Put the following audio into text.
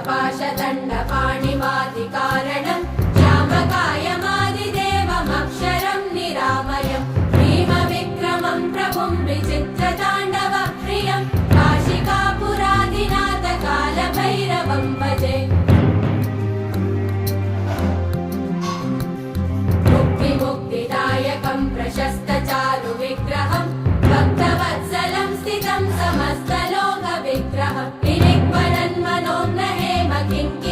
पाशदण्डपाणिमादिकारणं श्यामकायमादिदेवमक्षरं निरामयं भीमविक्रमं प्रभुं विचित्रताण्डवप्रियं काशिकापुरादिनाथकालभैरवं भजे मुक्तिदायकं प्रशस्तचारुविग्रहं भक्तवत्सलं स्थितं समस्तलोकविग्रहं विनिक्वरन्मनोज्ञ हेम किङ्किणी